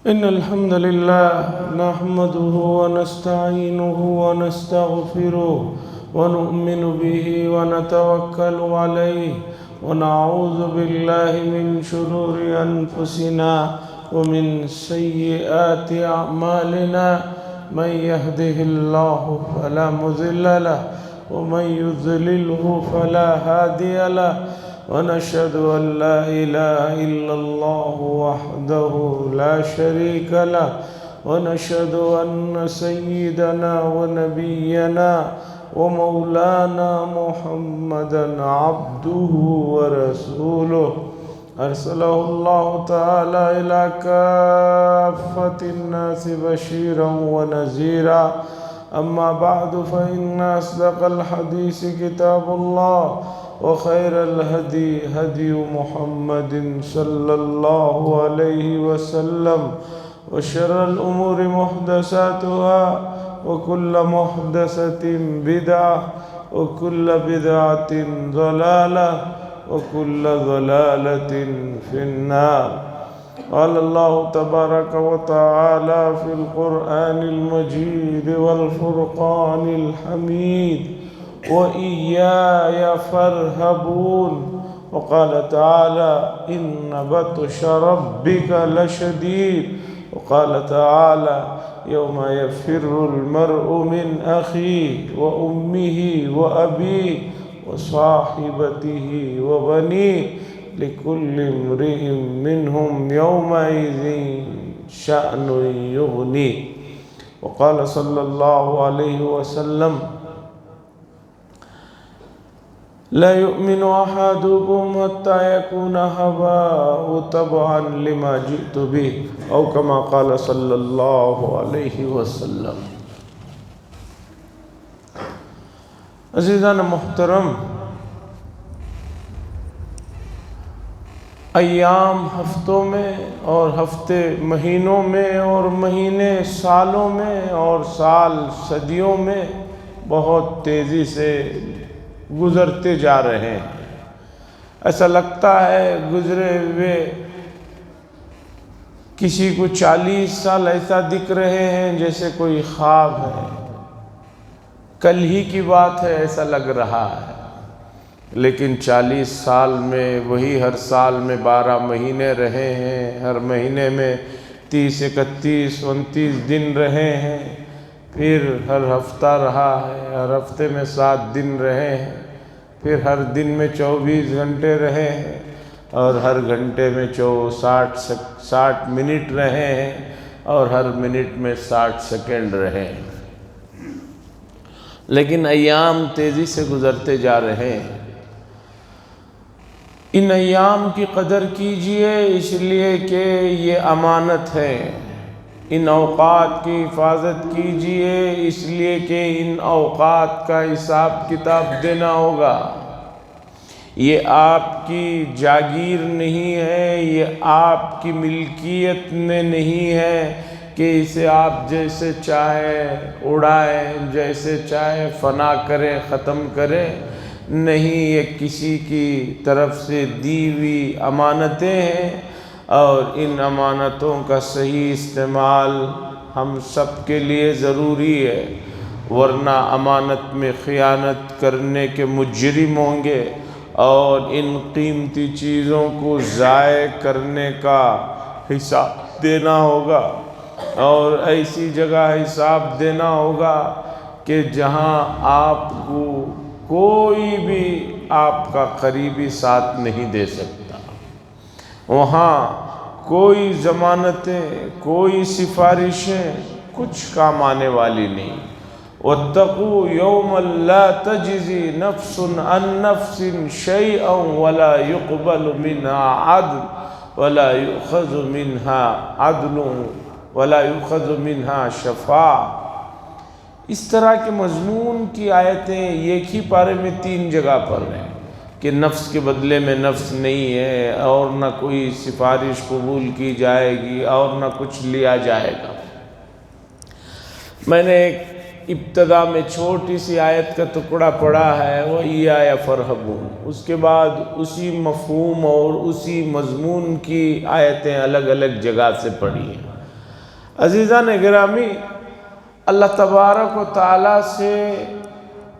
إن الحمد لله نحمده ونستعينه ونستغفره ونؤمن به ونتوكل عليه ونعوذ بالله من شرور أنفسنا ومن سيئات أعمالنا من يهده الله فلا مضل له ومن يضلله فلا هادي له ونشهد أن لا إله إلا الله وحده لا شريك له ونشهد أن سيدنا ونبينا ومولانا محمدا عبده ورسوله أرسله الله تعالى إلى كافة الناس بشيرا ونذيرا أما بعد فإن أصدق الحديث كتاب الله وخير الهدي هدي محمد صلى الله عليه وسلم وشر الأمور محدثاتها وكل محدثة بدعة وكل بدعة ضلالة وكل ضلالة في النار. قال الله تبارك وتعالى في القرآن المجيد والفرقان الحميد وإياي فارهبون. وقال تعالى إن بطش ربك لشديد. وقال تعالى يوم يفر المرء من أخيه وأمه وأبيه وصاحبته وبنيه لكل امرئ منهم يومئذ شأن يغنيه. وقال صلى الله عليه وسلم لا يؤمن أحدكم حتى يكون هواه تبعا لما جئت به أو كما قال صلى الله عليه وسلم. عزیزان محترم، ایام ہفتوں میں اور ہفتے مہینوں میں اور مہینے سالوں میں اور سال صدیوں میں بہت تیزی سے گزرتے جا رہے ہیں. ایسا لگتا ہے گزرے ہوئے کسی کو 40 سال ایسا دکھ رہے ہیں جیسے کوئی خواب ہے، کل ہی کی بات ہے ایسا لگ رہا ہے. لیکن 40 سال میں وہی ہر سال میں 12 مہینے رہے ہیں، ہر مہینے میں 30 31 29 دن رہے ہیں، پھر ہر ہفتہ رہا ہے، ہر ہفتے میں 7 دن رہے ہیں، پھر ہر دن میں 24 گھنٹے رہے ہیں اور ہر گھنٹے میں 60 منٹ رہے ہیں اور ہر منٹ میں 60 سیکنڈ رہے ہیں. لیکن ایام تیزی سے گزرتے جا رہے ہیں. ان ایام کی قدر کیجئے اس لیے کہ یہ امانت ہے. ان اوقات کی حفاظت کیجئے اس لیے کہ ان اوقات کا حساب کتاب دینا ہوگا. یہ آپ کی جاگیر نہیں ہے، یہ آپ کی ملکیت میں نہیں ہے کہ اسے آپ جیسے چاہے اڑائیں، جیسے چاہے فنا کریں، ختم کریں. نہیں، یہ کسی کی طرف سے دی ہوئی امانتیں ہیں اور ان امانتوں کا صحیح استعمال ہم سب کے لیے ضروری ہے، ورنہ امانت میں خیانت کرنے کے مجرم ہوں گے اور ان قیمتی چیزوں کو ضائع کرنے کا حساب دینا ہوگا اور ایسی جگہ حساب دینا ہوگا کہ جہاں آپ کو کوئی بھی آپ کا قریبی ساتھ نہیں دے سکتا. وہاں کوئی ضمانتیں، کوئی سفارشیں کچھ کام آنے والی نہیں. واتقوا يوما لا تجزي نفس عن نفس شيئا ولا يقبل منها عدل ولا يؤخذ منها عدل ولا يؤخذ منها شفاعة. اس طرح کے مضمون کی آیتیں ایک ہی پارے میں 3 جگہ پر ہیں کہ نفس کے بدلے میں نفس نہیں ہے اور نہ کوئی سفارش قبول کی جائے گی اور نہ کچھ لیا جائے گا. میں نے ایک ابتدا میں چھوٹی سی آیت کا ٹکڑا پڑھا ہے، وَإِيَّايَ فَارْهَبُونَ. اس کے بعد اسی مفہوم اور اسی مضمون کی آیتیں الگ الگ جگہ سے پڑھی ہیں. عزیزان گرامی، اللہ تبارک و تعالیٰ سے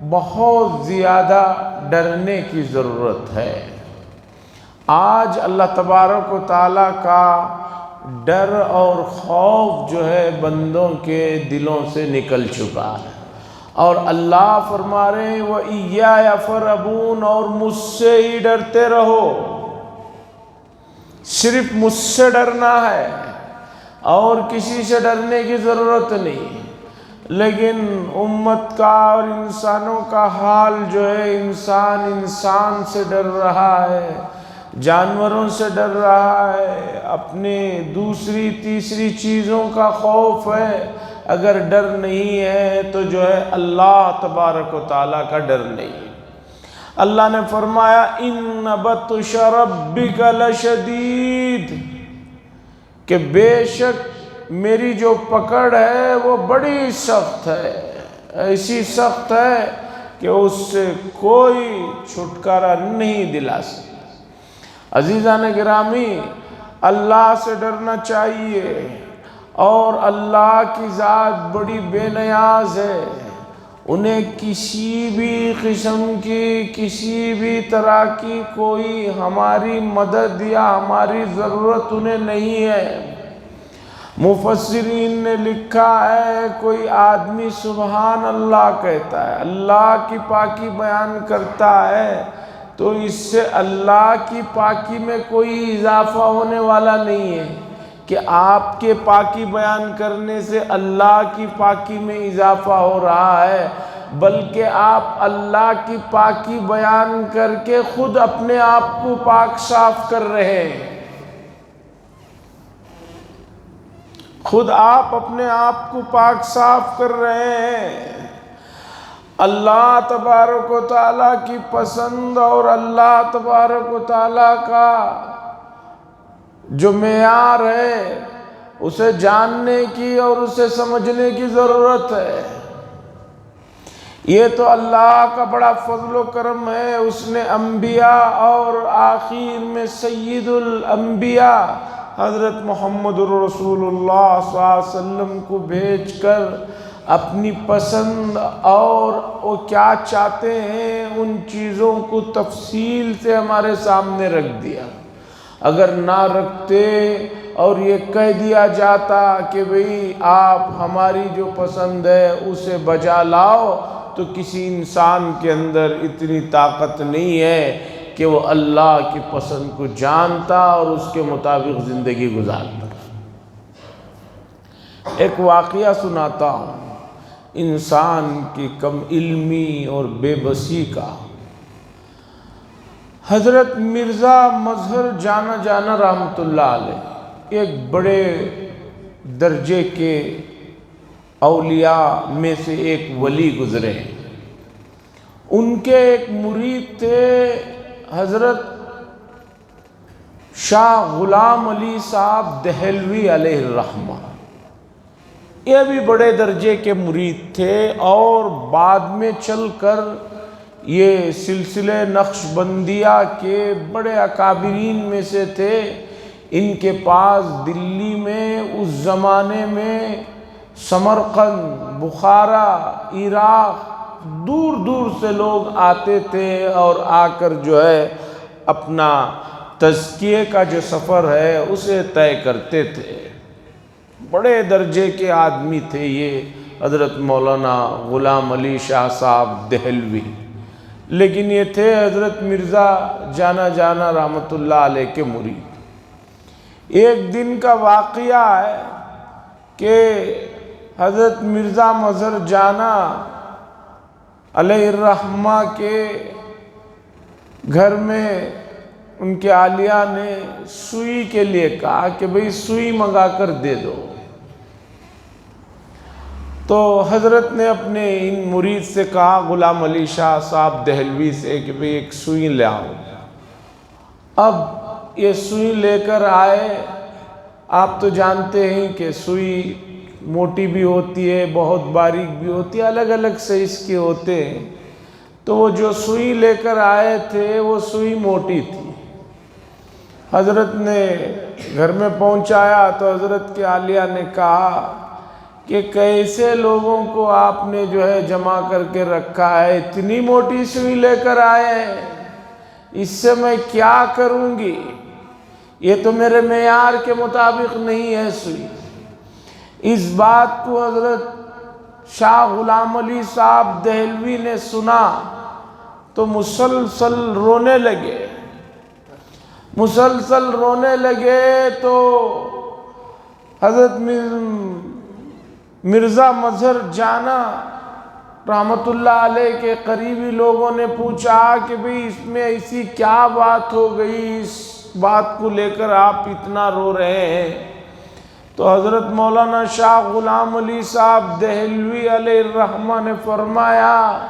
بہت زیادہ ڈرنے کی ضرورت ہے۔ آج اللہ تبارک و تعالیٰ کا ڈر اور خوف جو ہے بندوں کے دلوں سے نکل چکا ہے، اور اللہ فرما رہے ہیں وَإِيَّايَ فَارْهَبُونَ، اور مجھ سے ہی ڈرتے رہو، صرف مجھ سے ڈرنا ہے اور کسی سے ڈرنے کی ضرورت نہیں۔ لیکن امت کا اور انسانوں کا حال جو ہے، انسان سے ڈر رہا ہے، جانوروں سے ڈر رہا ہے، اپنے دوسری تیسری چیزوں کا خوف ہے۔ اگر ڈر نہیں ہے تو جو ہے اللہ تبارک و تعالیٰ کا ڈر نہیں ہے۔ اللہ نے فرمایا اِنَّ بَطْشَ رَبِّكَ لَشَدِيدٌ، کہ بے شک میری جو پکڑ ہے وہ بڑی سخت ہے، ایسی سخت ہے کہ اس سے کوئی چھٹکارا نہیں دلا سکتا۔ عزیزان گرامی، اللہ سے ڈرنا چاہیے، اور اللہ کی ذات بڑی بے نیاز ہے، انہیں کسی بھی قسم کی، کسی بھی طرح کی کوئی ہماری مدد یا ہماری ضرورت انہیں نہیں ہے۔ مفسرین نے لکھا ہے، کوئی آدمی سبحان اللہ کہتا ہے، اللہ کی پاکی بیان کرتا ہے، تو اس سے اللہ کی پاکی میں کوئی اضافہ ہونے والا نہیں ہے کہ آپ کے پاکی بیان کرنے سے اللہ کی پاکی میں اضافہ ہو رہا ہے، بلکہ آپ اللہ کی پاکی بیان کر کے خود اپنے آپ کو پاک صاف کر رہے ہیں۔ خود آپ اپنے آپ کو پاک صاف کر رہے ہیں۔ اللہ تبارک و تعالیٰ کی پسند اور اللہ تبارک و تعالیٰ کا جو معیار ہے اسے جاننے کی اور اسے سمجھنے کی ضرورت ہے۔ یہ تو اللہ کا بڑا فضل و کرم ہے، اس نے انبیاء اور آخر میں سید الانبیاء حضرت محمد رسول اللہ صلی اللہ علیہ وسلم کو بھیج کر اپنی پسند اور وہ کیا چاہتے ہیں ان چیزوں کو تفصیل سے ہمارے سامنے رکھ دیا۔ اگر نہ رکھتے اور یہ کہہ دیا جاتا کہ بھئی آپ ہماری جو پسند ہے اسے بجا لاؤ، تو کسی انسان کے اندر اتنی طاقت نہیں ہے کہ وہ اللہ کی پسند کو جانتا اور اس کے مطابق زندگی گزارتا۔ ایک واقعہ سناتا ہوں انسان کی کم علمی اور بے بسی کا۔ حضرت مرزا مظہر جانا رحمت اللہ علیہ ایک بڑے درجے کے اولیاء میں سے ایک ولی گزرے۔ ان کے ایک مرید تھے حضرت شاہ غلام علی صاحب دہلوی علیہ الرحمہ۔ یہ بھی بڑے درجے کے مرید تھے، اور بعد میں چل کر یہ سلسلے نقش بندیہ کے بڑے اکابرین میں سے تھے۔ ان کے پاس دلی میں اس زمانے میں سمرقند، بخارا، عراق، دور دور سے لوگ آتے تھے اور آ کر جو ہے اپنا تزکیے کا جو سفر ہے اسے طے کرتے تھے۔ بڑے درجے کے آدمی تھے یہ حضرت مولانا غلام علی شاہ صاحب دہلوی، لیکن یہ تھے حضرت مرزا جانا رحمت اللہ علیہ کے مرید۔ ایک دن کا واقعہ ہے کہ حضرت مرزا مظہر جانا علیہ الرحمہ کے گھر میں ان کے عالیہ نے سوئی کے لیے کہا کہ بھئی سوئی منگا کر دے دو۔ تو حضرت نے اپنے ان مرید سے کہا، غلام علی شاہ صاحب دہلوی سے، کہ بھئی ایک سوئی لے آؤ۔ اب یہ سوئی لے کر آئے۔ آپ تو جانتے ہیں کہ سوئی موٹی بھی ہوتی ہے، بہت باریک بھی ہوتی ہے، الگ الگ سائز کے ہوتے ہیں۔ تو وہ جو سوئی لے کر آئے تھے وہ سوئی موٹی تھی۔ حضرت نے گھر میں پہنچایا تو حضرت کی عالیہ نے کہا کہ کیسے لوگوں کو آپ نے جو ہے جمع کر کے رکھا ہے، اتنی موٹی سوئی لے کر آئے ہیں، اس سے میں کیا کروں گی، یہ تو میرے معیار کے مطابق نہیں ہے سوئی۔ اس بات کو حضرت شاہ غلام علی صاحب دہلوی نے سنا تو مسلسل رونے لگے، مسلسل رونے لگے۔ تو حضرت مرزا مظہر جانا رحمت اللہ علیہ کے قریبی لوگوں نے پوچھا کہ بھئی اس میں ایسی کیا بات ہو گئی، اس بات کو لے کر آپ اتنا رو رہے ہیں؟ تو حضرت مولانا شاہ غلام علی صاحب دہلوی علیہ الرحمہ نے فرمایا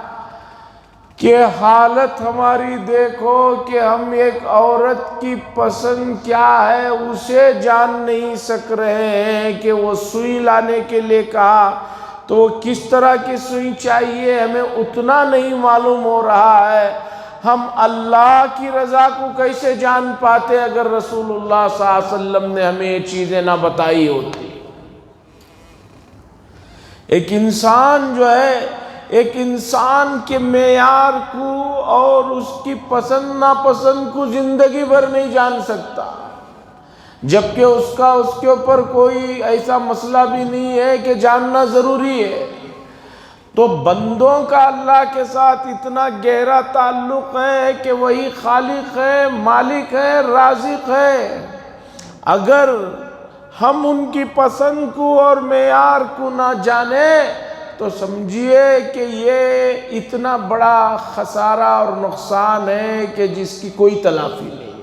کہ حالت ہماری دیکھو کہ ہم ایک عورت کی پسند کیا ہے اسے جان نہیں سک رہے ہیں کہ وہ سوئی لانے کے لیے کہا تو کس طرح کی سوئی چاہیے ہمیں اتنا نہیں معلوم ہو رہا ہے۔ ہم اللہ کی رضا کو کیسے جان پاتے اگر رسول اللہ صلی اللہ علیہ وسلم نے ہمیں یہ چیزیں نہ بتائی ہوتی۔ ایک انسان جو ہے ایک انسان کے معیار کو اور اس کی پسند ناپسند کو زندگی بھر نہیں جان سکتا، جبکہ اس کے اوپر کوئی ایسا مسئلہ بھی نہیں ہے کہ جاننا ضروری ہے۔ تو بندوں کا اللہ کے ساتھ اتنا گہرا تعلق ہے کہ وہی خالق ہے، مالک ہے، رازق ہے۔ اگر ہم ان کی پسند کو اور معیار کو نہ جانیں تو سمجھیے کہ یہ اتنا بڑا خسارہ اور نقصان ہے کہ جس کی کوئی تلافی نہیں۔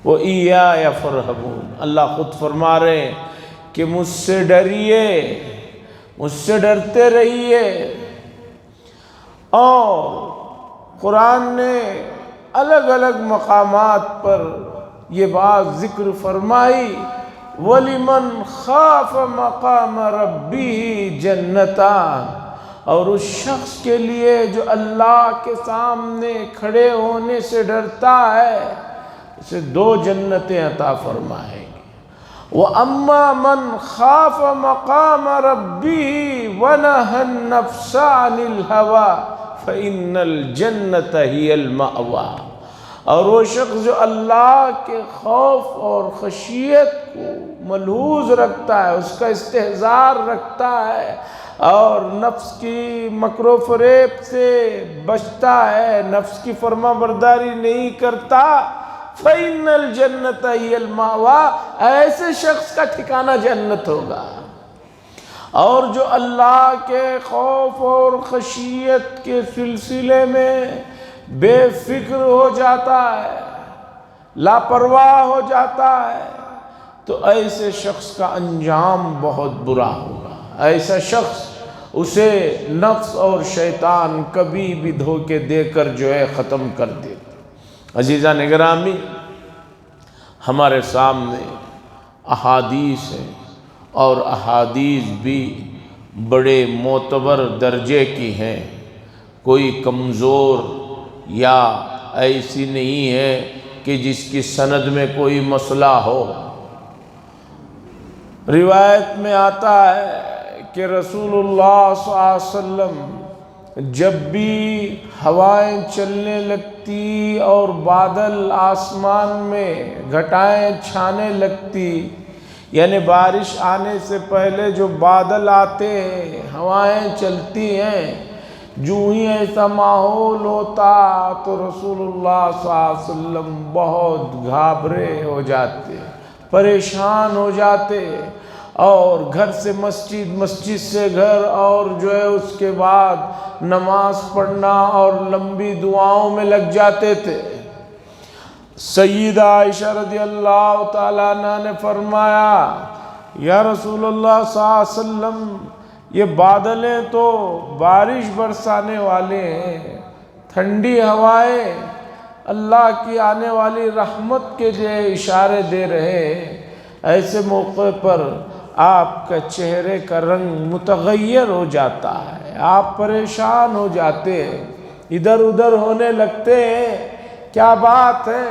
وَإِيَّايَ فَارْهَبُونِ، اللہ خود فرما رہے ہیں کہ مجھ سے ڈریے، مجھ سے ڈرتے رہیے۔ اور قرآن نے الگ الگ مقامات پر یہ بات ذکر فرمائی، وَلِمَنْ خَافَ مَقَامَ رَبِّهِ جَنَّتَانِ، اور اس شخص کے لیے جو اللہ کے سامنے کھڑے ہونے سے ڈرتا ہے اسے 2 جنتیں عطا فرمائیں گے۔ وَأَمَّا مَنْ خَافَ مَقَامَ رَبِّهِ وَنَهَى النَّفْسَ عَنِ الْهَوَىٰ فَإِنَّ الْجَنَّةَ هِيَ الْمَأْوَىٰ، اور وہ شخص جو اللہ کے خوف اور خشیت کو ملحوظ رکھتا ہے، اس کا استحضار رکھتا ہے اور نفس کی مکر و فریب سے بچتا ہے، نفس کی فرما برداری نہیں کرتا، فَإِنَّ الْجَنَّةَ هِيَ الْمَأْوَىٰ، ایسے شخص کا ٹھکانہ جنت ہوگا۔ اور جو اللہ کے خوف اور خشیت کے سلسلے میں بے فکر ہو جاتا ہے، لاپرواہ ہو جاتا ہے، تو ایسے شخص کا انجام بہت برا ہوگا۔ ایسا شخص اسے نفس اور شیطان کبھی بھی دھوکے دے کر جو ہے ختم کر دیتا۔ عزیزان گرامی، ہمارے سامنے احادیث ہیں اور احادیث بھی بڑے معتبر درجے کی ہیں، کوئی کمزور یا ایسی نہیں ہے کہ جس کی سند میں کوئی مسئلہ ہو۔ روایت میں آتا ہے کہ رسول اللہ صلی اللہ علیہ وسلم جب بھی ہوائیں چلنے لگتی اور بادل آسمان میں گھٹائیں چھانے لگتی، یعنی بارش آنے سے پہلے جو بادل آتے ہیں، ہوائیں چلتی ہیں، جو ہی ایسا ماحول ہوتا تو رسول اللہ صلی اللہ علیہ وسلم بہت گھابرے ہو جاتے، پریشان ہو جاتے، اور گھر سے مسجد، مسجد سے گھر، اور جو ہے اس کے بعد نماز پڑھنا اور لمبی دعاؤں میں لگ جاتے تھے۔ سیدہ عائشہ رضی اللہ تعالیٰ عنہ نے فرمایا، یا رسول اللہ صلی اللہ علیہ وسلم، یہ بادلیں تو بارش برسانے والے ہیں، ٹھنڈی ہوائیں اللہ کی آنے والی رحمت کے جو اشارے دے رہے ہیں، ایسے موقع پر آپ کا چہرے کا رنگ متغیر ہو جاتا ہے، آپ پریشان ہو جاتے ہیں، ادھر ادھر ہونے لگتے ہیں، کیا بات ہے؟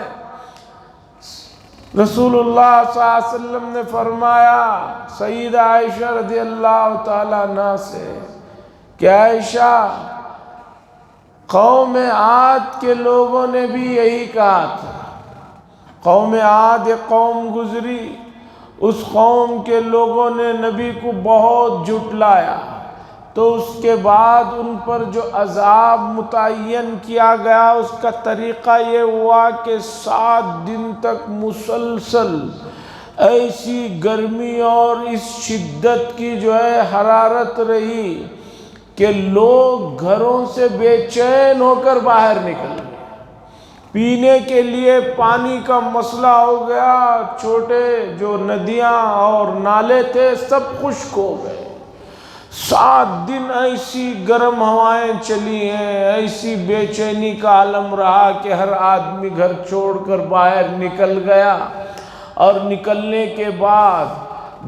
رسول اللہ صلی اللہ علیہ وسلم نے فرمایا سیدہ عائشہ رضی اللہ تعالیٰ عنہ سے کہ عائشہ، قوم عاد کے لوگوں نے بھی یہی کہا تھا۔ قوم عاد ایک قوم گزری، اس قوم کے لوگوں نے نبی کو بہت جھٹلایا، تو اس کے بعد ان پر جو عذاب متعین کیا گیا اس کا طریقہ یہ ہوا کہ 7 دن تک مسلسل ایسی گرمی اور اس شدت کی جو ہے حرارت رہی کہ لوگ گھروں سے بے چین ہو کر باہر نکل گئے۔ پینے کے لیے پانی کا مسئلہ ہو گیا، چھوٹے جو ندیاں اور نالے تھے سب خشک ہو گئے۔ 7 دن ایسی گرم ہوائیں چلی ہیں، ایسی بے چینی کا عالم رہا کہ ہر آدمی گھر چھوڑ کر باہر نکل گیا، اور نکلنے کے بعد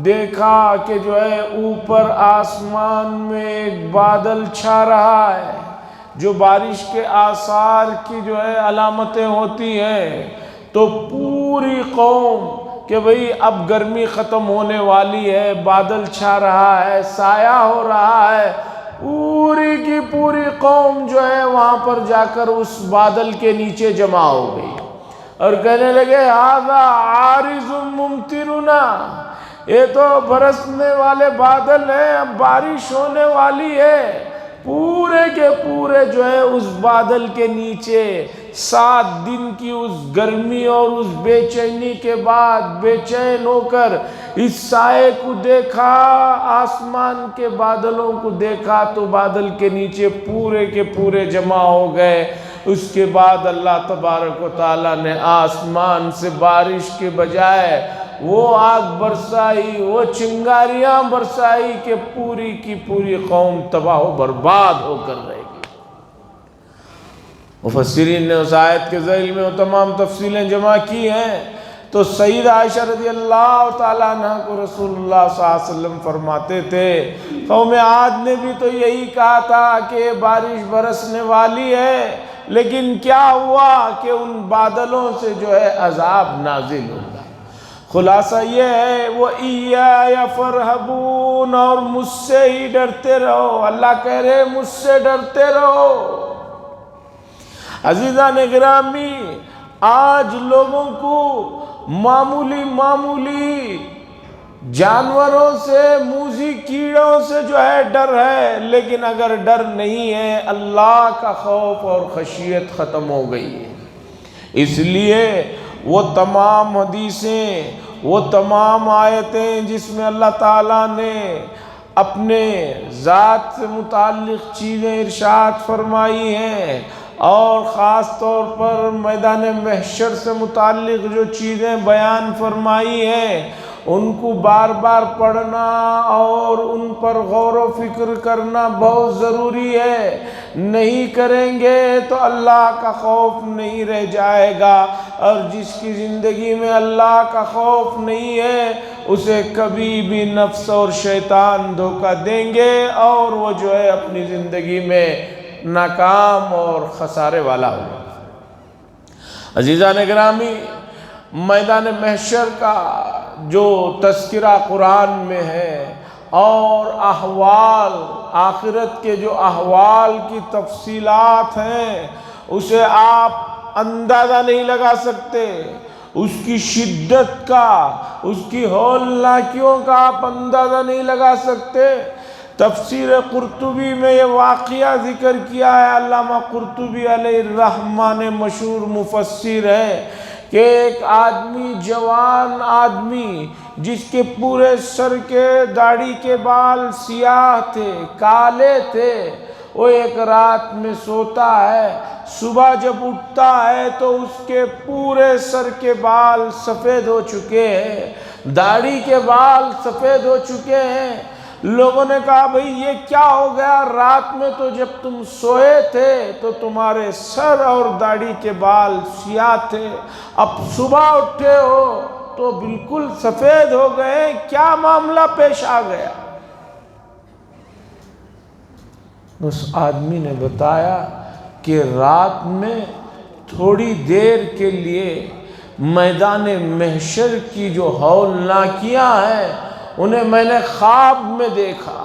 دیکھا کہ جو ہے اوپر آسمان میں ایک بادل چھا رہا ہے، جو بارش کے آثار کی جو ہے علامتیں ہوتی ہیں۔ تو پوری قوم کہ بھئی اب گرمی ختم ہونے والی ہے، بادل چھا رہا ہے، سایہ ہو رہا ہے، پوری کی پوری قوم جو ہے وہاں پر جا کر اس بادل کے نیچے جمع ہو گئی اور کہنے لگے ھذا عارض ممطرنا، یہ تو برسنے والے بادل ہیں، اب بارش ہونے والی ہے۔ پورے کے پورے جو ہے اس بادل کے نیچے 7 دن کی اس گرمی اور اس بے چینی کے بعد بے چین ہو کر اس سائے کو دیکھا، آسمان کے بادلوں کو دیکھا، تو بادل کے نیچے پورے کے پورے جمع ہو گئے۔ اس کے بعد اللہ تبارک و تعالیٰ نے آسمان سے بارش کے بجائے وہ آگ برسائی، وہ چنگاریاں برسائی کہ پوری کی پوری قوم تباہ و برباد ہو کر رہے گی۔ مفسرین نے اس آیت کے ذیل میں وہ تمام تفصیلیں جمع کی ہیں۔ تو سیدہ عائشہ رضی اللہ تعالیٰ عنہ کو رسول اللہ صلی اللہ علیہ وسلم فرماتے تھے قوم عاد نے بھی تو یہی کہا تھا کہ بارش برسنے والی ہے، لیکن کیا ہوا کہ ان بادلوں سے جو ہے عذاب نازل ہوگا۔ خلاصہ یہ ہے وَإِيَّايَ فَارْهَبُونَ، اور مجھ سے ہی ڈرتے رہو۔ اللہ کہہ رہے مجھ سے ڈرتے رہو۔ عزیزان گرامی، آج لوگوں کو معمولی جانوروں سے، موذی کیڑوں سے جو ہے ڈر ہے، لیکن اگر ڈر نہیں ہے اللہ کا خوف اور خشیت ختم ہو گئی ہے۔ اس لیے وہ تمام حدیثیں، وہ تمام آیتیں جس میں اللہ تعالیٰ نے اپنے ذات سے متعلق چیزیں ارشاد فرمائی ہیں، اور خاص طور پر میدان محشر سے متعلق جو چیزیں بیان فرمائی ہیں، ان کو بار بار پڑھنا اور ان پر غور و فکر کرنا بہت ضروری ہے۔ نہیں کریں گے تو اللہ کا خوف نہیں رہ جائے گا، اور جس کی زندگی میں اللہ کا خوف نہیں ہے اسے کبھی بھی نفس اور شیطان دھوکہ دیں گے، اور وہ جو ہے اپنی زندگی میں ناکام اور خسارے والا ہوگا۔ عزیزان گرامی، میدان محشر کا جو تذکرہ قرآن میں ہے اور احوال آخرت کے جو احوال کی تفصیلات ہیں، اسے آپ اندازہ نہیں لگا سکتے۔ اس کی شدت کا، اس کی ہولناکیوں کا آپ اندازہ نہیں لگا سکتے۔ تفسیر قرطبی میں یہ واقعہ ذکر کیا ہے، علامہ قرطبی علیہ الرحمہ مشہور مفسر ہے، کہ ایک آدمی، جوان آدمی جس کے پورے سر کے داڑھی کے بال سیاہ تھے، کالے تھے، وہ ایک رات میں سوتا ہے، صبح جب اٹھتا ہے تو اس کے پورے سر کے بال سفید ہو چکے ہیں، داڑھی کے بال سفید ہو چکے ہیں۔ لوگوں نے کہا بھئی یہ کیا ہو گیا؟ رات میں تو جب تم سوئے تھے تو تمہارے سر اور داڑھی کے بال سیاہ تھے، اب صبح اٹھے ہو تو بالکل سفید ہو گئے، کیا معاملہ پیش آ گیا؟ اس آدمی نے بتایا کہ رات میں تھوڑی دیر کے لیے میدان محشر کی جو ہولناکیاں ہیں انہیں میں نے خواب میں دیکھا.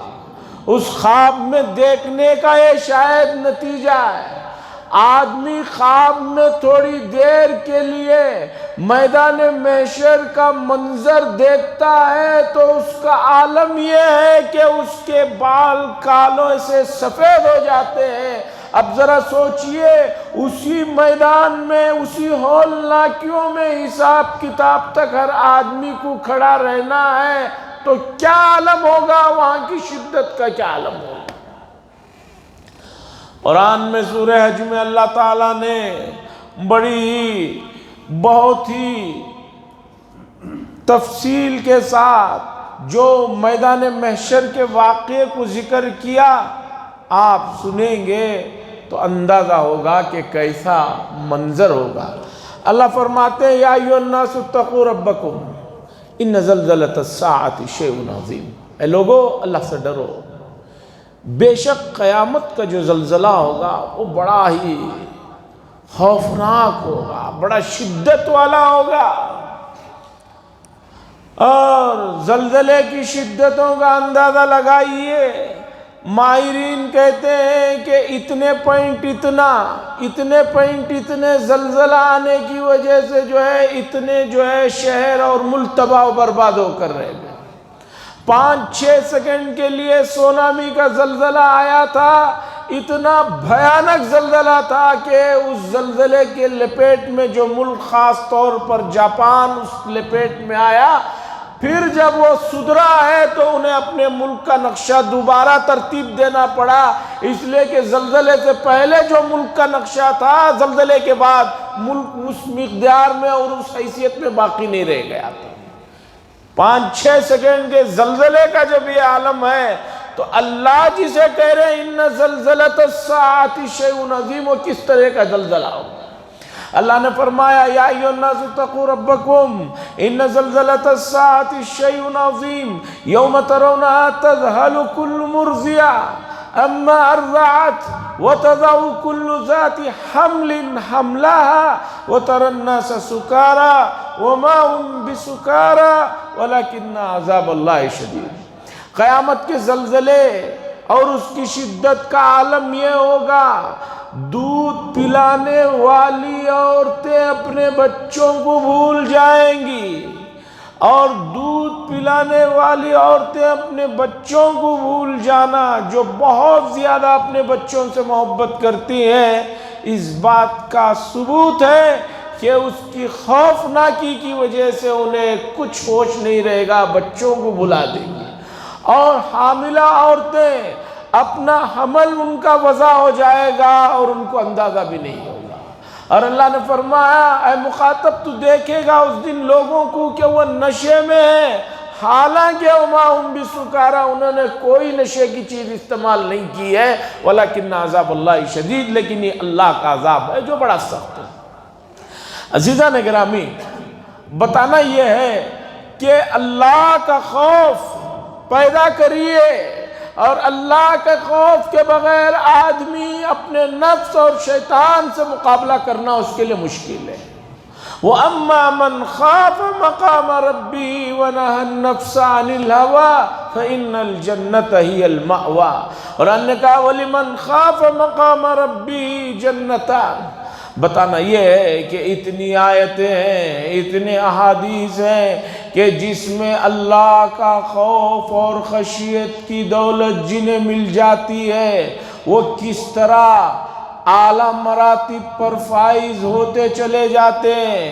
اس خواب میں دیکھنے کا یہ شاید نتیجہ ہے. آدمی خواب میں تھوڑی دیر کے لیے میدان محشر کا منظر دیکھتا ہے تو اس کا عالم یہ ہے کہ اس کے بال کالوں سے سفید ہو جاتے ہیں. اب ذرا سوچئے اسی میدان میں اسی ہولناکیوں میں حساب کتاب تک ہر آدمی کو کھڑا رہنا ہے تو کیا عالم ہوگا، وہاں کی شدت کا کیا عالم ہوگا. قرآن میں سورہ حج میں اللہ تعالیٰ نے بہت ہی تفصیل کے ساتھ جو میدان محشر کے واقعے کو ذکر کیا، آپ سنیں گے تو اندازہ ہوگا کہ کیسا منظر ہوگا. اللہ فرماتے ہیں یا ایھا الناس اتقوا ربکم ان زلزلۃ الساعۃ شیء عظیم. اے لوگو اللہ سے ڈرو، بے شک قیامت کا جو زلزلہ ہوگا وہ بڑا ہی خوفناک ہوگا، بڑا شدت والا ہوگا. اور زلزلے کی شدتوں کا اندازہ لگائیے. ماہرین کہتے ہیں کہ اتنے پوائنٹ اتنے زلزلہ آنے کی وجہ سے اتنے شہر اور ملک تباہ و برباد ہو کر رہ گئے. 5-6 سیکنڈ کے لیے سونامی کا زلزلہ آیا تھا. اتنا بھیانک زلزلہ تھا کہ اس زلزلے کے لپیٹ میں جو ملک خاص طور پر جاپان اس لپیٹ میں آیا، پھر جب وہ سدھرا ہے تو انہیں اپنے ملک کا نقشہ دوبارہ ترتیب دینا پڑا، اس لیے کہ زلزلے سے پہلے جو ملک کا نقشہ تھا زلزلے کے بعد ملک اس مقدار میں اور اس حیثیت میں باقی نہیں رہ گیا تھا. 5-6 سیکنڈ کے زلزلے کا جب یہ عالم ہے تو اللہ جسے کہہ رہے ہیں ان زلزلۃ الساعۃ شیء عظیم، وہ کس طرح کا زلزلہ ہوگا. اللہ نے فرمایا یا ایھا الناس اتقوا ربکم ان زلزلۃ الساعۃ شیء عظیم یوم ترونها تذهل كل مرضعة اما ارضعت وتضع كل ذات حمل حملها وترى الناس سكارى وما هم بسكارى ولكن عذاب الله شدید. قیامت کے زلزلے اور اس کی شدت کا عالم یہ ہوگا، دودھ پلانے والی عورتیں اپنے بچوں کو بھول جائیں گی، اور دودھ پلانے والی عورتیں اپنے بچوں کو بھول جانا جو بہت زیادہ اپنے بچوں سے محبت کرتی ہیں، اس بات کا ثبوت ہے کہ اس کی خوفناکی کی وجہ سے انہیں کچھ ہوش نہیں رہے گا، بچوں کو بھلا دیں گی. اور حاملہ عورتیں اپنا حمل ان کا وضع ہو جائے گا اور ان کو اندازہ بھی نہیں ہوگا. اور اللہ نے فرمایا اے مخاطب تو دیکھے گا اس دن لوگوں کو کہ وہ نشے میں ہیں، حالانکہ وما هم بسکارى، انہوں نے کوئی نشے کی چیز استعمال نہیں کی ہے. ولکن عذاب اللہ شدید، لیکن یہ اللہ کا عذاب ہے جو بڑا سخت ہے. عزیزان گرامی، بتانا یہ ہے کہ اللہ کا خوف پیدا کریے، اور اللہ کے خوف کے بغیر آدمی اپنے نفس اور شیطان سے مقابلہ کرنا اس کے لیے مشکل ہے. وَأَمَّا مَنْ خَافَ مَقَامَ رَبِّهِ وَنَهَى النَّفْسَ عَنِ الْهَوَىٰ فَإِنَّ الْجَنَّةَ هِيَ الْمَأْوَىٰ. اور ہم نے کہا وَلِمَنْ خَافَ مَقَامَ رَبِّهِ جَنَّتَانِ. بتانا یہ ہے کہ اتنی آیتیں ہیں، اتنے احادیث ہیں کہ جس میں اللہ کا خوف اور خشیت کی دولت جنہیں مل جاتی ہے وہ کس طرح اعلیٰ مراتب پر فائز ہوتے چلے جاتے ہیں،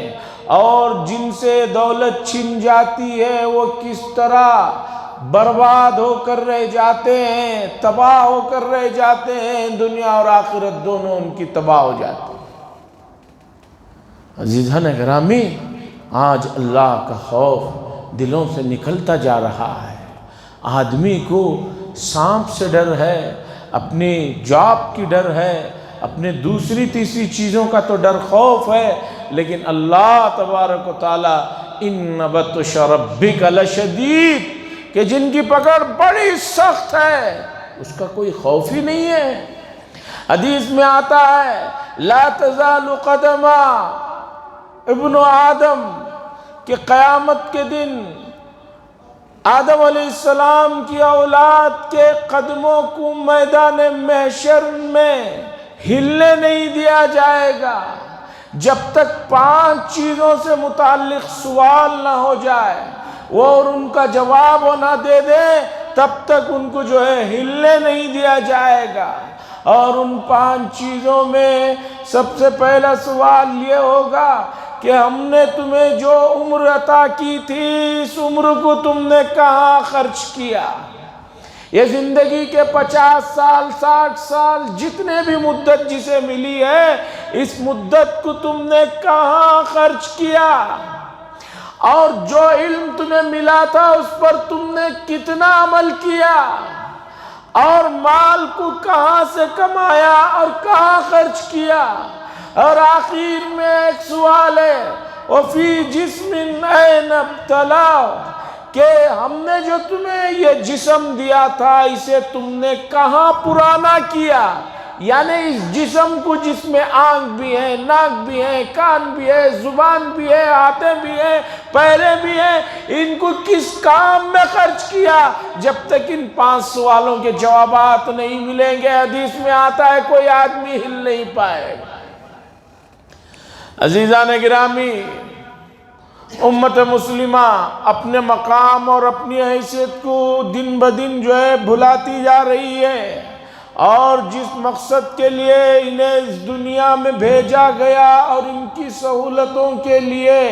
اور جن سے دولت چھن جاتی ہے وہ کس طرح برباد ہو کر رہ جاتے ہیں، تباہ ہو کر رہ جاتے ہیں. دنیا اور آخرت دونوں ان کی تباہ ہو جاتی ہیں. عزیزان گرامی، آج اللہ کا خوف دلوں سے نکلتا جا رہا ہے. آدمی کو سانپ سے ڈر ہے، اپنی جاب کی ڈر ہے، اپنے دوسری تیسری چیزوں کا تو ڈر خوف ہے، لیکن اللہ تبارک و تعالی ان بطش ربک لشدید، کہ جن کی پکڑ بڑی سخت ہے اس کا کوئی خوف ہی نہیں ہے. حدیث میں آتا ہے لا تزال قدما ابن آدم کہ قیامت کے دن آدم علیہ السلام کی اولاد کے قدموں کو میدان محشر میں ہلنے نہیں دیا جائے گا جب تک 5 چیزوں سے متعلق سوال نہ ہو جائے وہ اور ان کا جواب وہ نہ دے دیں تب تک ان کو جو ہے ہلنے نہیں دیا جائے گا۔ اور ان 5 چیزوں میں سب سے پہلا سوال یہ ہوگا کہ ہم نے تمہیں جو عمر عطا کی تھی اس عمر کو تم نے کہاں خرچ کیا؟ یہ زندگی کے 50 سال 60 سال جتنے بھی مدت جسے ملی ہے اس مدت کو تم نے کہاں خرچ کیا؟ اور جو علم تمہیں ملا تھا اس پر تم نے کتنا عمل کیا؟ اور مال کو کہاں سے کمایا اور کہاں خرچ کیا؟ اور آخر میں ایک سوال ہے وَفِي جِسْمٍ أَيْنَ ابْتَلَاهُ کہ ہم نے جو تمہیں یہ جسم دیا تھا اسے تم نے کہاں پرانا کیا؟ یعنی اس جسم کو جس میں آنکھ بھی ہے، ناک بھی ہے، کان بھی ہے، زبان بھی ہے، ہاتھیں بھی ہیں، پیریں بھی ہیں، ان کو کس کام میں خرچ کیا؟ جب تک ان 5 سوالوں کے جوابات نہیں ملیں گے حدیث میں آتا ہے کوئی آدمی ہل نہیں پائے گا۔ عزیزان گرامی، امت مسلمہ اپنے مقام اور اپنی حیثیت کو دن بدن جو ہے بھلاتی جا رہی ہے، اور جس مقصد کے لیے انہیں اس دنیا میں بھیجا گیا اور ان کی سہولتوں کے لیے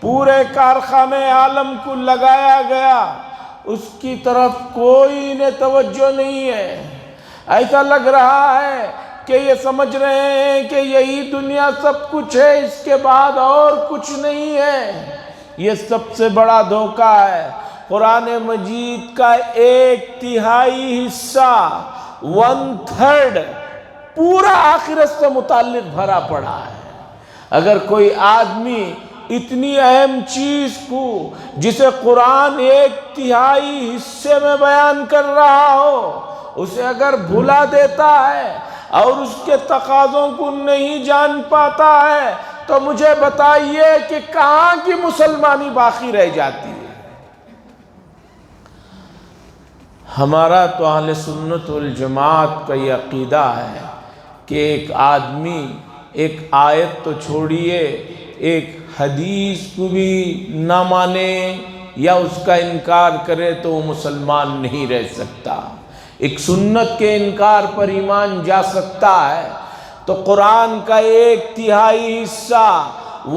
پورے کارخانے عالم کو لگایا گیا اس کی طرف کوئی انہیں توجہ نہیں ہے۔ ایسا لگ رہا ہے کہ یہ سمجھ رہے ہیں کہ یہی دنیا سب کچھ ہے، اس کے بعد اور کچھ نہیں ہے۔ یہ سب سے بڑا دھوکہ ہے۔ قرآن مجید کا 1/3 حصہ 1/3 پورا آخرت سے متعلق بھرا پڑا ہے۔ اگر کوئی آدمی اتنی اہم چیز کو جسے قرآن 1/3 حصے میں بیان کر رہا ہو اسے اگر بھلا دیتا ہے اور اس کے تقاضوں کو نہیں جان پاتا ہے تو مجھے بتائیے کہ کہاں کی مسلمانی باقی رہ جاتی ہے؟ ہمارا تو اہل سنت والجماعت کا یہ عقیدہ ہے کہ ایک آدمی ایک آیت تو چھوڑیے ایک حدیث کو بھی نہ مانے یا اس کا انکار کرے تو وہ مسلمان نہیں رہ سکتا۔ ایک سنت کے انکار پر ایمان جا سکتا ہے تو قرآن کا 1/3 حصہ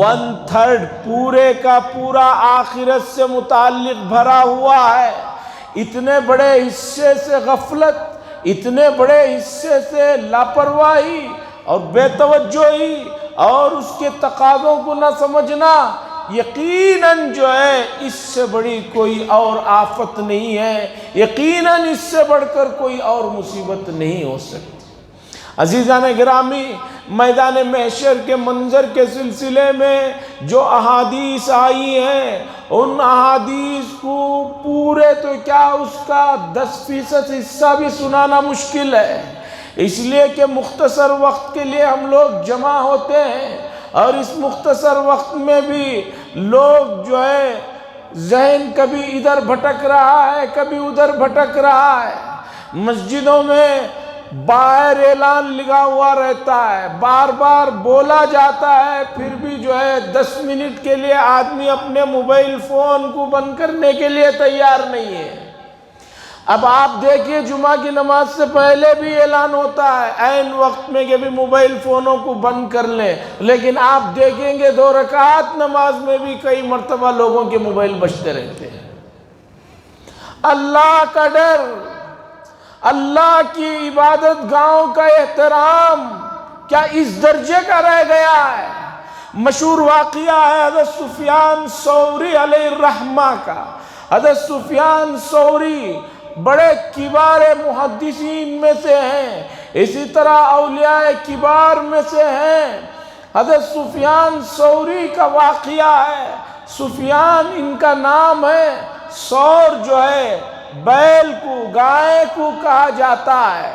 1/3 پورے کا پورا آخرت سے متعلق بھرا ہوا ہے۔ اتنے بڑے حصے سے غفلت، اتنے بڑے حصے سے لاپرواہی اور بے توجہی اور اس کے تقاضوں کو نہ سمجھنا یقیناً جو ہے اس سے بڑی کوئی اور آفت نہیں ہے، یقیناً اس سے بڑھ کر کوئی اور مصیبت نہیں ہو سکتی۔ عزیزان گرامی، میدان محشر کے منظر کے سلسلے میں جو احادیث آئی ہیں ان احادیث کو پورے تو کیا اس کا 10% حصہ بھی سنانا مشکل ہے، اس لیے کہ مختصر وقت کے لیے ہم لوگ جمع ہوتے ہیں اور اس مختصر وقت میں بھی لوگ جو ہے ذہن کبھی ادھر بھٹک رہا ہے کبھی ادھر بھٹک رہا ہے۔ مسجدوں میں باہر اعلان لگا ہوا رہتا ہے، بار بار بولا جاتا ہے، پھر بھی جو ہے 10 منٹ کے لیے آدمی اپنے موبائل فون کو بند کرنے کے لیے تیار نہیں ہے۔ اب آپ دیکھیے جمعہ کی نماز سے پہلے بھی اعلان ہوتا ہے عین وقت میں کہ بھی موبائل فونوں کو بند کر لیں، لیکن آپ دیکھیں گے 2 رکعات نماز میں بھی کئی مرتبہ لوگوں کے موبائل بجتے رہتے ہیں۔ اللہ کا ڈر، اللہ کی عبادت گاہوں کا احترام کیا اس درجے کا رہ گیا ہے؟ مشہور واقعہ ہے حضرت سفیان ثوری علیہ الرحمہ کا۔ حضرت سفیان ثوری بڑے کبار محدثین میں سے ہیں، اسی طرح اولیاء کبار میں سے ہیں۔ حضرت سفیان ثوری کا واقعہ ہے، سفیان ان کا نام ہے، ثور جو ہے بیل کو گائے کو کہا جاتا ہے۔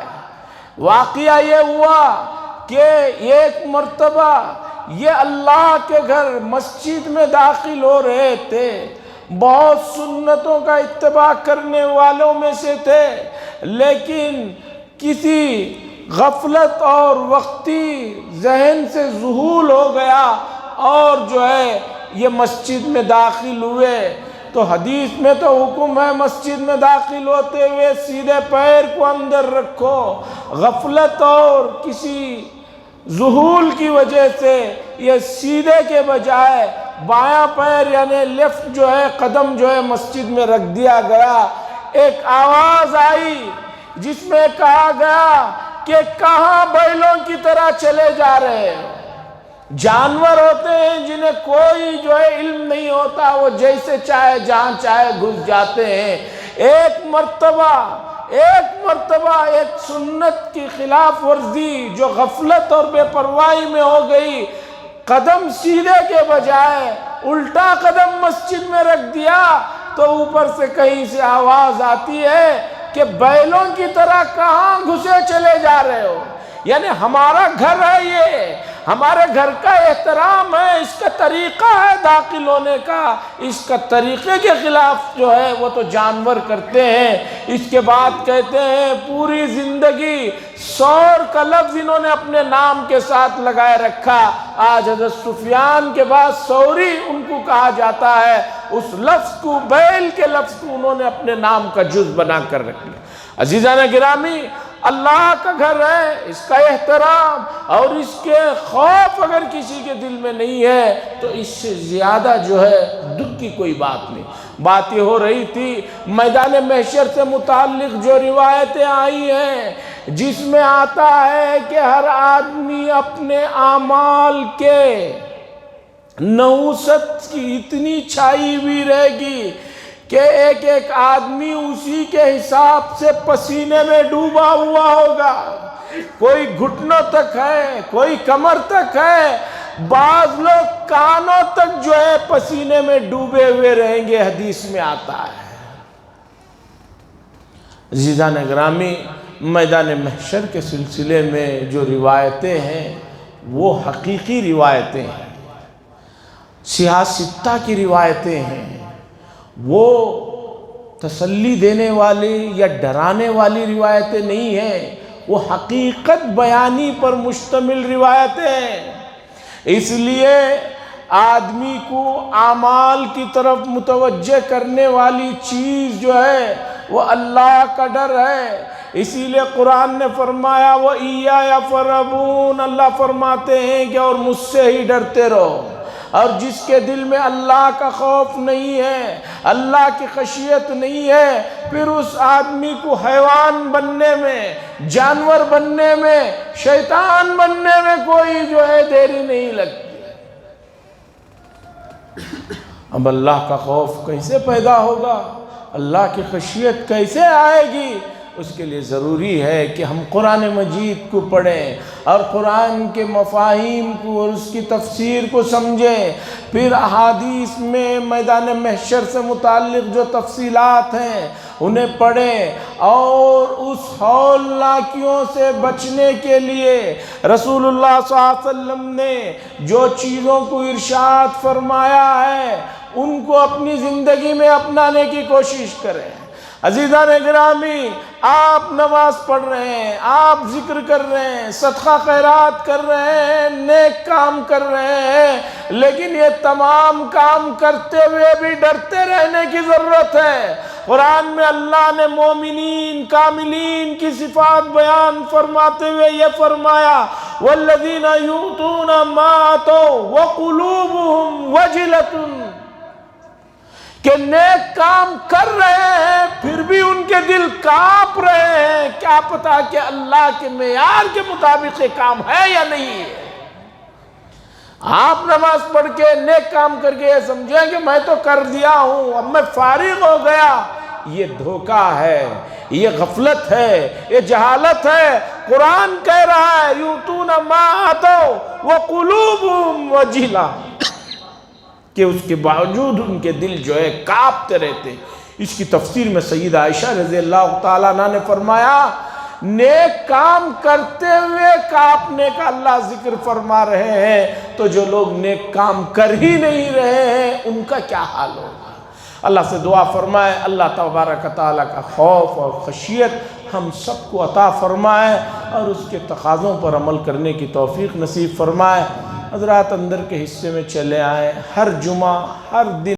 واقعہ یہ ہوا کہ ایک مرتبہ یہ اللہ کے گھر مسجد میں داخل ہو رہے تھے، بہت سنتوں کا اتباع کرنے والوں میں سے تھے، لیکن کسی غفلت اور وقتی ذہن سے ذہول ہو گیا اور جو ہے یہ مسجد میں داخل ہوئے۔ تو حدیث میں تو حکم ہے مسجد میں داخل ہوتے ہوئے سیدھے پیر کو اندر رکھو، غفلت اور کسی ذہول کی وجہ سے یہ سیدھے کے بجائے بایاں پیر یعنی لیفٹ جو ہے قدم جو ہے مسجد میں رکھ دیا گیا۔ ایک آواز آئی جس میں کہا گیا کہ کہاں بیلوں کی طرح چلے جا رہے ہو؟ جانور ہوتے ہیں جنہیں کوئی جو ہے علم نہیں ہوتا، وہ جیسے چاہے جہاں چاہے گھس جاتے ہیں۔ ایک مرتبہ ایک سنت کی خلاف ورزی جو غفلت اور بے پرواہی میں ہو گئی، قدم سیدھے کے بجائے الٹا قدم مسجد میں رکھ دیا، تو اوپر سے کہیں سے آواز آتی ہے کہ بیلوں کی طرح کہاں گھسے چلے جا رہے ہو؟ یعنی ہمارا گھر ہے، یہ ہمارے گھر کا احترام ہے، اس کا طریقہ ہے داخل ہونے کا، اس کا طریقے کے خلاف جو ہے وہ تو جانور کرتے ہیں۔ اس کے بعد کہتے ہیں پوری زندگی سور کا لفظ انہوں نے اپنے نام کے ساتھ لگائے رکھا۔ آج حضرت سفیان کے بعد سوری ان کو کہا جاتا ہے، اس لفظ کو، بیل کے لفظ کو انہوں نے اپنے نام کا جز بنا کر رکھ لیا۔ عزیزان گرامی، اللہ کا گھر ہے، اس کا احترام اور اس کے خوف اگر کسی کے دل میں نہیں ہے تو اس سے زیادہ جو ہے دکھ کی کوئی بات نہیں۔ بات یہ ہو رہی تھی میدان محشر سے متعلق جو روایتیں آئی ہیں، جس میں آتا ہے کہ ہر آدمی اپنے اعمال کے نحوست کی اتنی چھائی ہوئی رہے گی کہ ایک ایک آدمی اسی کے حساب سے پسینے میں ڈوبا ہوا ہوگا۔ کوئی گھٹنوں تک ہے، کوئی کمر تک ہے، بعض لوگ کانوں تک جو ہے پسینے میں ڈوبے ہوئے رہیں گے، حدیث میں آتا ہے۔ عزیزان گرامی، میدان محشر کے سلسلے میں جو روایتیں ہیں وہ حقیقی روایتیں ہیں، سیاہ ستہ کی روایتیں ہیں، وہ تسلی دینے والی یا ڈرانے والی روایتیں نہیں ہیں، وہ حقیقت بیانی پر مشتمل روایتیں ہیں۔ اس لیے آدمی کو اعمال کی طرف متوجہ کرنے والی چیز جو ہے وہ اللہ کا ڈر ہے۔ اسی لیے قرآن نے فرمایا وَإِيَّايَ فَارْهَبُونَ، اللہ فرماتے ہیں کہ اور مجھ سے ہی ڈرتے رہو۔ اور جس کے دل میں اللہ کا خوف نہیں ہے، اللہ کی خشیت نہیں ہے، پھر اس آدمی کو حیوان بننے میں، جانور بننے میں، شیطان بننے میں کوئی جو ہے دیری نہیں لگتی۔ اب اللہ کا خوف کیسے پیدا ہوگا؟ اللہ کی خشیت کیسے آئے گی؟ اس کے لیے ضروری ہے کہ ہم قرآن مجید کو پڑھیں اور قرآن کے مفاہیم کو اور اس کی تفسیر کو سمجھیں، پھر احادیث میں میدان محشر سے متعلق جو تفصیلات ہیں انہیں پڑھیں، اور اس ہولناکیوں سے بچنے کے لیے رسول اللہ صلی اللہ علیہ وسلم نے جو چیزوں کو ارشاد فرمایا ہے ان کو اپنی زندگی میں اپنانے کی کوشش کریں۔ عزیزان گرامی، آپ نماز پڑھ رہے ہیں، آپ ذکر کر رہے ہیں، صدقہ خیرات کر رہے ہیں، نیک کام کر رہے ہیں، لیکن یہ تمام کام کرتے ہوئے بھی ڈرتے رہنے کی ضرورت ہے۔ قرآن میں اللہ نے مومنین کاملین کی صفات بیان فرماتے ہوئے یہ فرمایا وَالَّذِينَ يُؤْتُونَ مَا آتَوْا وَقُلُوبُهُمْ وَجِلَةٌ، کہ نیک کام کر رہے ہیں پھر بھی ان کے دل کانپ رہے ہیں، کیا پتا کہ اللہ کے معیار کے مطابق یہ کام ہے یا نہیں ہے۔ آپ نماز پڑھ کے نیک کام کر کے یہ سمجھیں کہ میں تو کر دیا ہوں، اب میں فارغ ہو گیا، یہ دھوکہ ہے، یہ غفلت ہے، یہ جہالت ہے۔ قرآن کہہ رہا ہے یؤتون ما آتوا وقلوبهم وجلہ، کہ اس کے باوجود ان کے دل جو ہے کانپتے رہتے ہیں۔ اس کی تفسیر میں سیدہ عائشہ رضی اللہ تعالیٰ عنہ نے فرمایا نیک کام کرتے ہوئے کاپنے کا اللہ ذکر فرما رہے ہیں، تو جو لوگ نیک کام کر ہی نہیں رہے ہیں ان کا کیا حال ہوگا؟ اللہ سے دعا فرمائے اللہ تبارک تعالیٰ کا خوف اور خشیت ہم سب کو عطا فرمائے اور اس کے تقاضوں پر عمل کرنے کی توفیق نصیب فرمائے۔ حضرات اندر کے حصے میں چلے آئیں، ہر جمعہ ہر دن